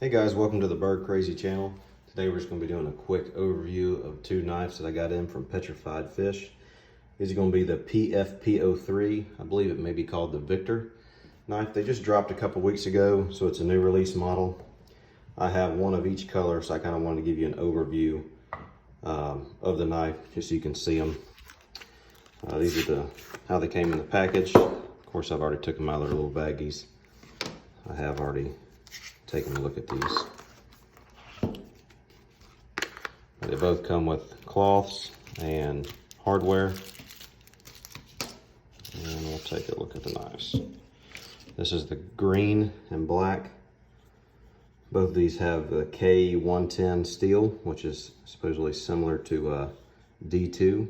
Hey guys, welcome to the Bird Crazy channel. Today we're just going to be doing a quick overview of two knives that I got in from Petrified Fish. These are going to be the PFP03. I believe it may be called the Victor knife. They just dropped a couple weeks ago, so it's a new release model. I have one of each color, so I kind of wanted to give you an overview of the knife just so you can see them. These are how they came in the package. Of course, I've already took them out of their little baggies. I have already taken a look at these. They both come with cloths and hardware. And we'll take a look at the knives. This is the green and black. Both of these have the K110 steel, which is supposedly similar to D2,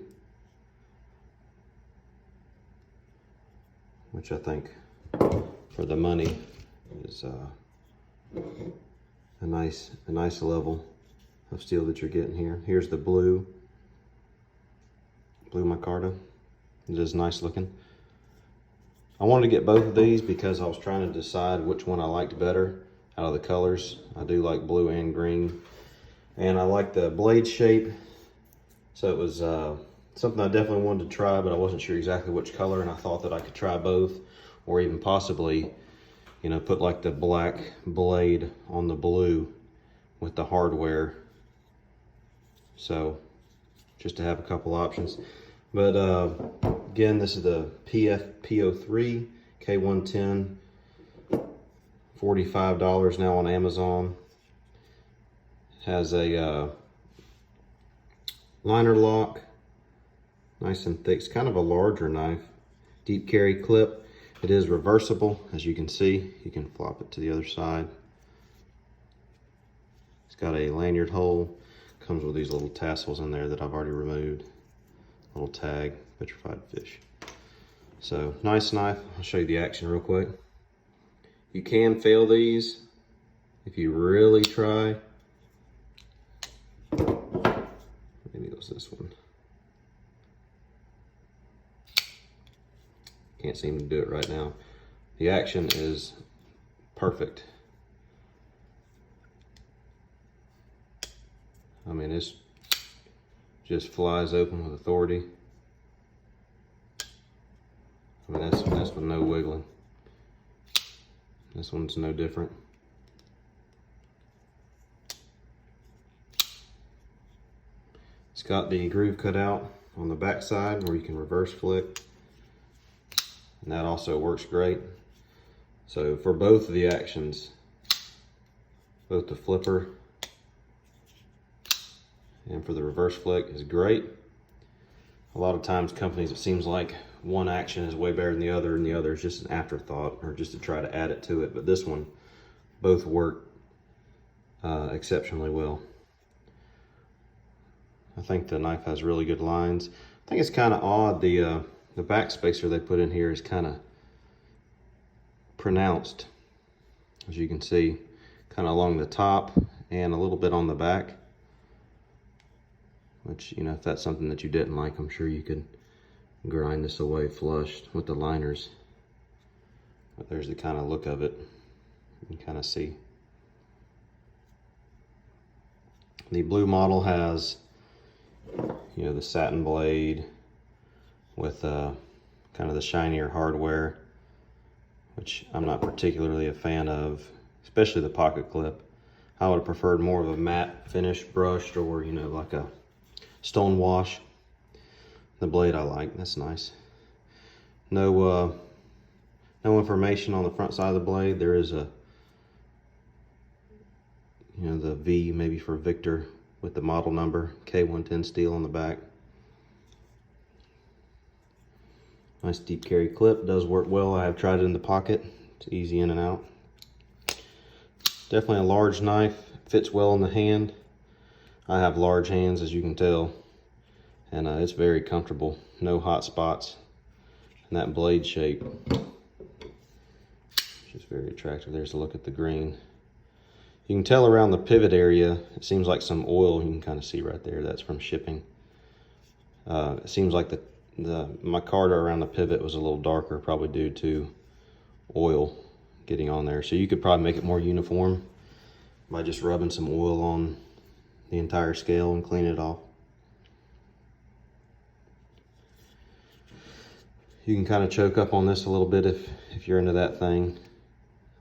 which I think for the money is a nice level of steel that you're getting here. Here's the blue micarta. It is nice looking. I wanted to get both of these because I was trying to decide which one I liked better out of the colors. I do like blue and green, and I like the blade shape, so it was something I definitely wanted to try, but I wasn't sure exactly which color, and I thought that I could try both, or even possibly, you know, put like the black blade on the blue with the hardware. So just to have a couple options. But again, this is the PFP03 K110, $45 now on Amazon. Has a liner lock, nice and thick. It's kind of a larger knife. Deep carry clip. It is reversible, as you can see. You can flop it to the other side. It's got a lanyard hole. Comes with these little tassels in there that I've already removed. Little tag, Petrified Fish. So, nice knife. I'll show you the action real quick. You can fail these if you really try. Maybe it was this one. Can't seem to do it right now. The action is perfect. I mean, this just flies open with authority. I mean, that's with no wiggling. This one's no different. It's got the groove cut out on the back side where you can reverse flick. And that also works great. So for both of the actions, both the flipper and for the reverse flick is great. A lot of times companies, it seems like one action is way better than the other, and the other is just an afterthought or just to try to add it to it. But this one, both work exceptionally well. I think the knife has really good lines. I think it's kind of odd, the back spacer they put in here is kind of pronounced, as you can see, kind of along the top and a little bit on the back, which, you know, if that's something that you didn't like, I'm sure you could grind this away flushed with the liners. But there's the kind of look of it. You can kind of see. The blue model has, you know, the satin blade with kind of the shinier hardware, which I'm not particularly a fan of, especially the pocket clip. I would have preferred more of a matte finish brushed, or, you know, like a stone wash. The blade I like, that's nice. No information on the front side of the blade. There is a, you know, the V maybe for Victor with the model number, K110 steel on the back. Nice deep carry clip, does work well. I have tried it in the pocket. It's easy in and out. Definitely a large knife, fits well in the hand. I have large hands, as you can tell, and it's very comfortable. No hot spots, and that blade shape, just very attractive. There's a look at the green. You can tell around the pivot area, it seems like some oil. You can kind of see right there, that's from shipping. It seems like the micarta around the pivot was a little darker, probably due to oil getting on there. So you could probably make it more uniform. by just rubbing some oil on the entire scale and clean it off. You can kind of choke up on this a little bit if you're into that thing.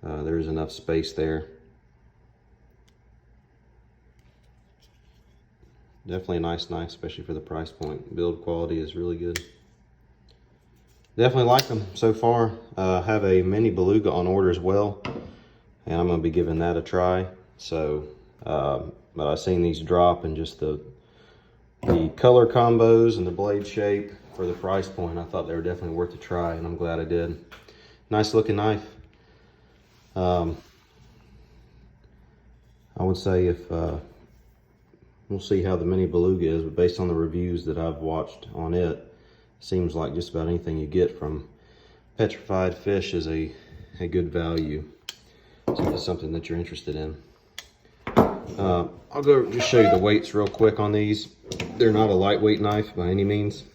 There's enough space there. Definitely a nice knife, especially for the price point. Build quality is really good. Definitely like them so far. Have a mini beluga on order as well, and I'm going to be giving that a try. So, but I've seen these drop, and just the color combos and the blade shape for the price point, I thought they were definitely worth a try, and I'm glad I did. Nice looking knife. I would say if we'll see how the mini beluga is, but based on the reviews that I've watched on it, seems like just about anything you get from Petrified Fish is a good value. So if it's something that you're interested in. I'll go just show you the weights real quick on these. They're not a lightweight knife by any means.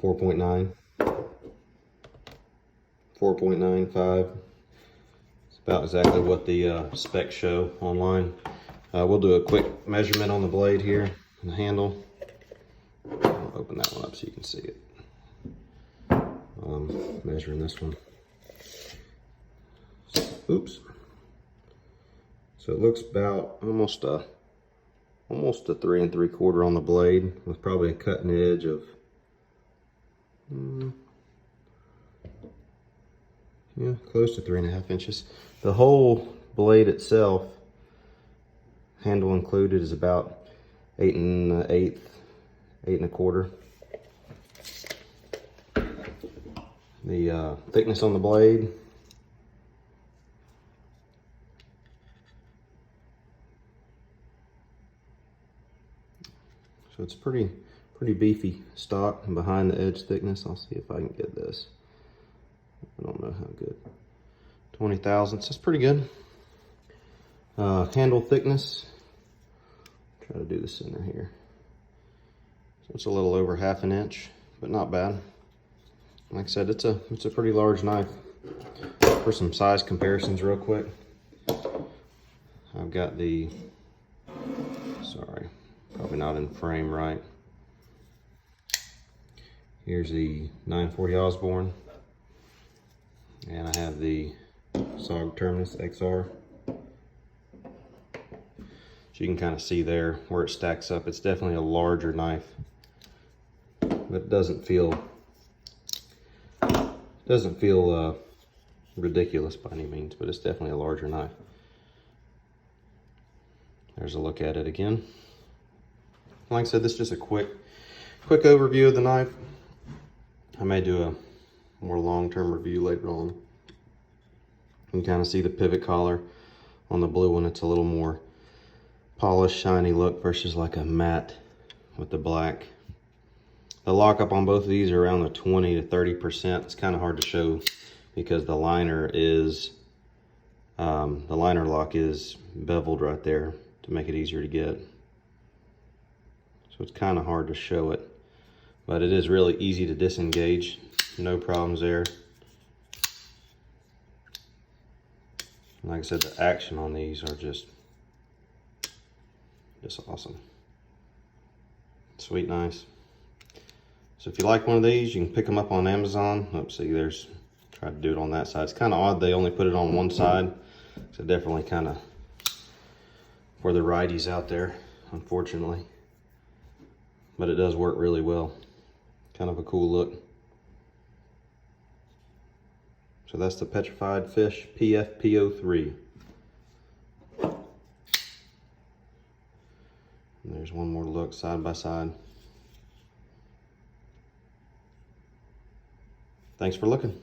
.9, 4.95. It's about exactly what the specs show online. We'll do a quick measurement on the blade here and the handle. I'll open that one up so you can see it. Measuring this one. Oops. So it looks about almost a 3 3/4 on the blade, with probably a cutting edge of yeah, close to 3.5 inches. The whole blade itself, handle included, is about 8 1/8, 8 1/4. The thickness on the blade, so it's pretty beefy stock and behind the edge thickness. I'll see if I can get this. I don't know how good. 20 thousandths, that's pretty good. Handle thickness, try to do the center here. So it's a little over 1/2 inch, but not bad. Like I said, it's a pretty large knife. For some size comparisons real quick, I've got the, sorry, probably not in frame right. Here's the 940 Osborne, and I have the SOG Terminus XR. So you can kind of see there where it stacks up. It's definitely a larger knife, but it doesn't feel ridiculous by any means, but it's definitely a larger knife. There's a look at it again. Like I said, this is just a quick overview of the knife. I may do a more long-term review later on. You can kind of see the pivot collar on the blue one. It's a little more polished, shiny look versus like a matte with the black. The lockup on both of these are around the 20 to 30%. It's kind of hard to show because the liner lock is beveled right there to make it easier to get. So it's kind of hard to show it, but it is really easy to disengage. No problems there. Like I said, the action on these are just awesome. Sweet, nice. So if you like one of these, you can pick them up on Amazon. Let's see, try to do it on that side. It's kind of odd they only put it on one side. So definitely kind of for the righties out there, unfortunately. But it does work really well. Kind of a cool look. So that's the Petrified Fish PFP03. And there's one more look side by side. Thanks for looking.